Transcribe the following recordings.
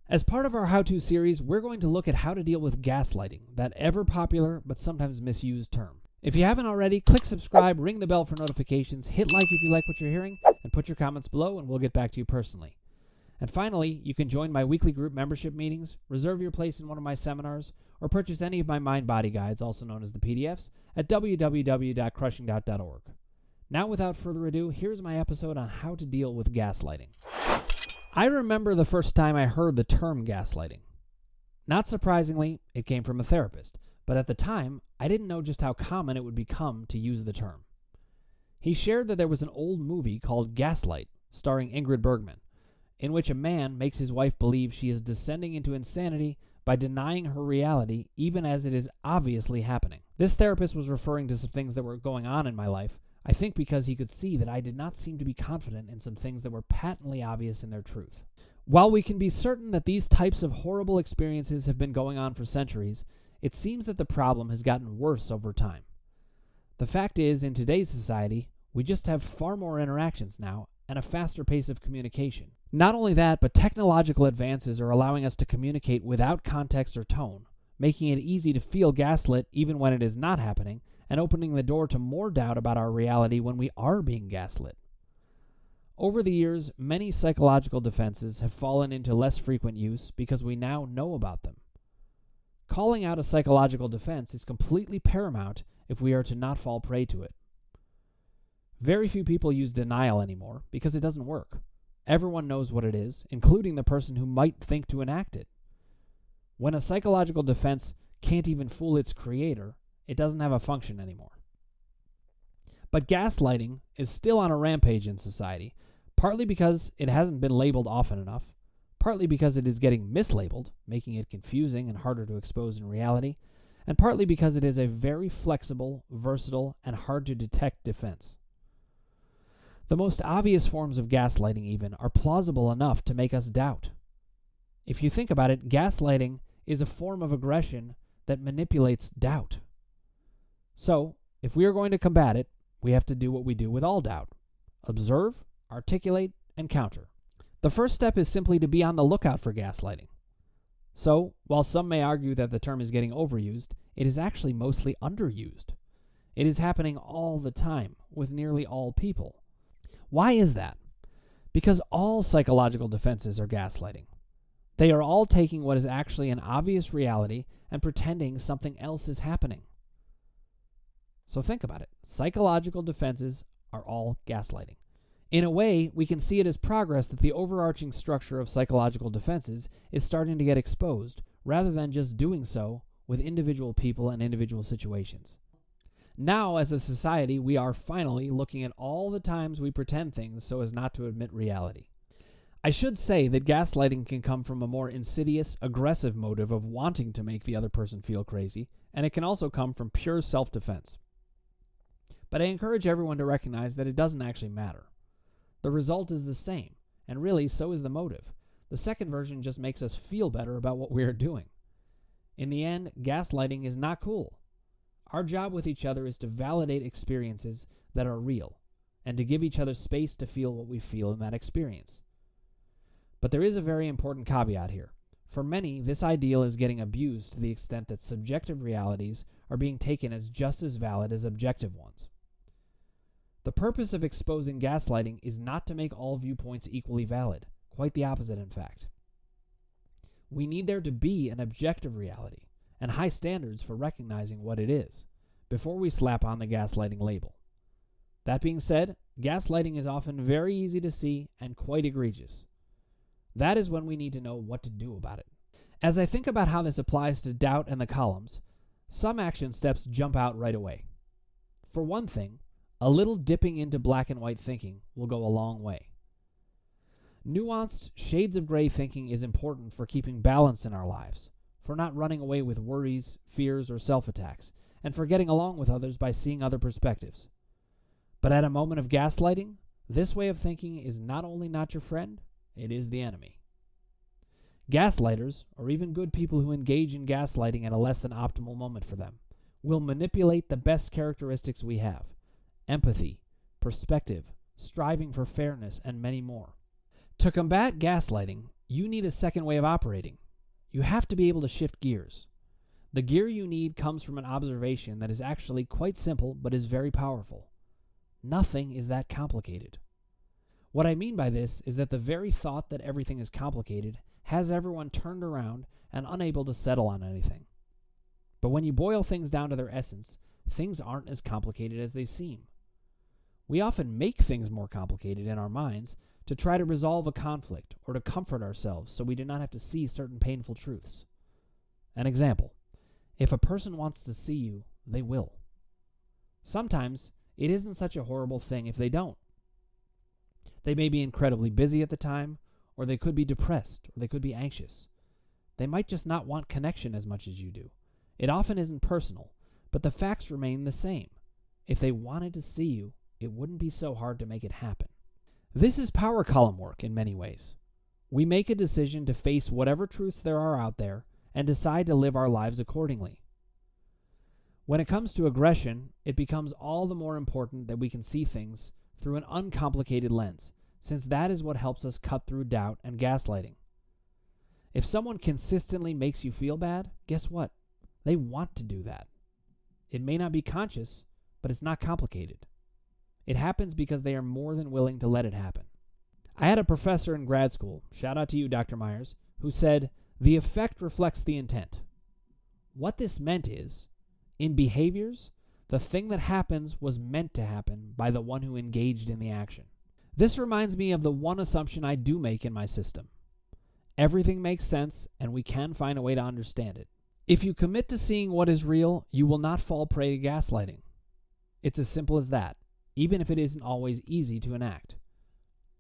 As part of our how-to series, we're going to look at how to deal with gaslighting, that ever-popular but sometimes misused term. If you haven't already, click subscribe, ring the bell for notifications, hit like if you like what you're hearing, and put your comments below and we'll get back to you personally. And finally, you can join my weekly group membership meetings, reserve your place in one of my seminars, or purchase any of my mind-body guides, also known as the PDFs, at www.crushingdoubt.org. Now, without further ado, here's my episode on how to deal with gaslighting. I remember the first time I heard the term gaslighting. Not surprisingly, it came from a therapist, but at the time, I didn't know just how common it would become to use the term. He shared that there was an old movie called Gaslight, starring Ingrid Bergman, in which a man makes his wife believe she is descending into insanity by denying her reality even as it is obviously happening. This therapist was referring to some things that were going on in my life, I think because he could see that I did not seem to be confident in some things that were patently obvious in their truth. While we can be certain that these types of horrible experiences have been going on for centuries, it seems that the problem has gotten worse over time. The fact is, in today's society, we just have far more interactions now and a faster pace of communication. Not only that, but technological advances are allowing us to communicate without context or tone, making it easy to feel gaslit even when it is not happening, and opening the door to more doubt about our reality when we are being gaslit. Over the years, many psychological defenses have fallen into less frequent use because we now know about them. Calling out a psychological defense is completely paramount if we are to not fall prey to it. Very few people use denial anymore because it doesn't work. Everyone knows what it is, including the person who might think to enact it. When a psychological defense can't even fool its creator, it doesn't have a function anymore. But gaslighting is still on a rampage in society, partly because it hasn't been labeled often enough, partly because it is getting mislabeled, making it confusing and harder to expose in reality, and partly because it is a very flexible, versatile, and hard-to-detect defense. The most obvious forms of gaslighting even are plausible enough to make us doubt. If you think about it, gaslighting is a form of aggression that manipulates doubt. So, if we are going to combat it, we have to do what we do with all doubt: observe, articulate, and counter. The first step is simply to be on the lookout for gaslighting. So, while some may argue that the term is getting overused, it is actually mostly underused. It is happening all the time, with nearly all people. Why is that? Because all psychological defenses are gaslighting. They are all taking what is actually an obvious reality and pretending something else is happening. So think about it. Psychological defenses are all gaslighting. In a way, we can see it as progress that the overarching structure of psychological defenses is starting to get exposed, rather than just doing so with individual people and individual situations. Now, as a society, we are finally looking at all the times we pretend things so as not to admit reality. I should say that gaslighting can come from a more insidious, aggressive motive of wanting to make the other person feel crazy, and it can also come from pure self-defense. But I encourage everyone to recognize that it doesn't actually matter. The result is the same, and really, so is the motive. The second version just makes us feel better about what we are doing. In the end, gaslighting is not cool. Our job with each other is to validate experiences that are real, and to give each other space to feel what we feel in that experience. But there is a very important caveat here. For many, this ideal is getting abused to the extent that subjective realities are being taken as just as valid as objective ones. The purpose of exposing gaslighting is not to make all viewpoints equally valid. Quite the opposite, in fact. We need there to be an objective reality, and high standards for recognizing what it is, before we slap on the gaslighting label. That being said, gaslighting is often very easy to see and quite egregious. That is when we need to know what to do about it. As I think about how this applies to doubt and the columns, some action steps jump out right away. For one thing, a little dipping into black and white thinking will go a long way. Nuanced, shades of gray thinking is important for keeping balance in our lives, for not running away with worries, fears, or self-attacks, and for getting along with others by seeing other perspectives. But at a moment of gaslighting, this way of thinking is not only not your friend, it is the enemy. Gaslighters, or even good people who engage in gaslighting at a less than optimal moment for them, will manipulate the best characteristics we have: empathy, perspective, striving for fairness, and many more. To combat gaslighting, you need a second way of operating. You have to be able to shift gears. The gear you need comes from an observation that is actually quite simple but is very powerful. Nothing is that complicated. What I mean by this is that the very thought that everything is complicated has everyone turned around and unable to settle on anything. But when you boil things down to their essence, things aren't as complicated as they seem. We often make things more complicated in our minds to try to resolve a conflict or to comfort ourselves so we do not have to see certain painful truths. An example: if a person wants to see you, they will. Sometimes it isn't such a horrible thing if they don't. They may be incredibly busy at the time, or they could be depressed, or they could be anxious. They might just not want connection as much as you do. It often isn't personal, but the facts remain the same. If they wanted to see you, it wouldn't be so hard to make it happen. This is power column work in many ways. We make a decision to face whatever truths there are out there and decide to live our lives accordingly. When it comes to aggression, it becomes all the more important that we can see things through an uncomplicated lens, since that is what helps us cut through doubt and gaslighting. If someone consistently makes you feel bad, guess what? They want to do that. It may not be conscious, but it's not complicated. It happens because they are more than willing to let it happen. I had a professor in grad school, shout out to you, Dr. Myers, who said, "The effect reflects the intent." What this meant is, in behaviors, the thing that happens was meant to happen by the one who engaged in the action. This reminds me of the one assumption I do make in my system. Everything makes sense, and we can find a way to understand it. If you commit to seeing what is real, you will not fall prey to gaslighting. It's as simple as that, even if it isn't always easy to enact.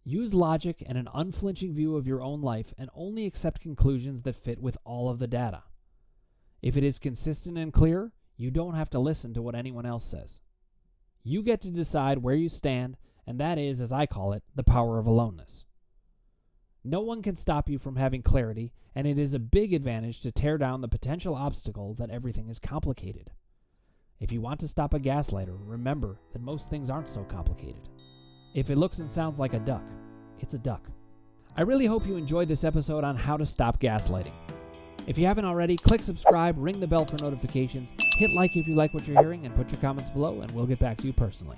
Use logic and an unflinching view of your own life and only accept conclusions that fit with all of the data. If it is consistent and clear, you don't have to listen to what anyone else says. You get to decide where you stand, and that is, as I call it, the power of aloneness. No one can stop you from having clarity, and it is a big advantage to tear down the potential obstacle that everything is complicated. If you want to stop a gaslighter, remember that most things aren't so complicated. If it looks and sounds like a duck, it's a duck. I really hope you enjoyed this episode on how to stop gaslighting. If you haven't already, click subscribe, ring the bell for notifications, hit like if you like what you're hearing, and put your comments below, and we'll get back to you personally.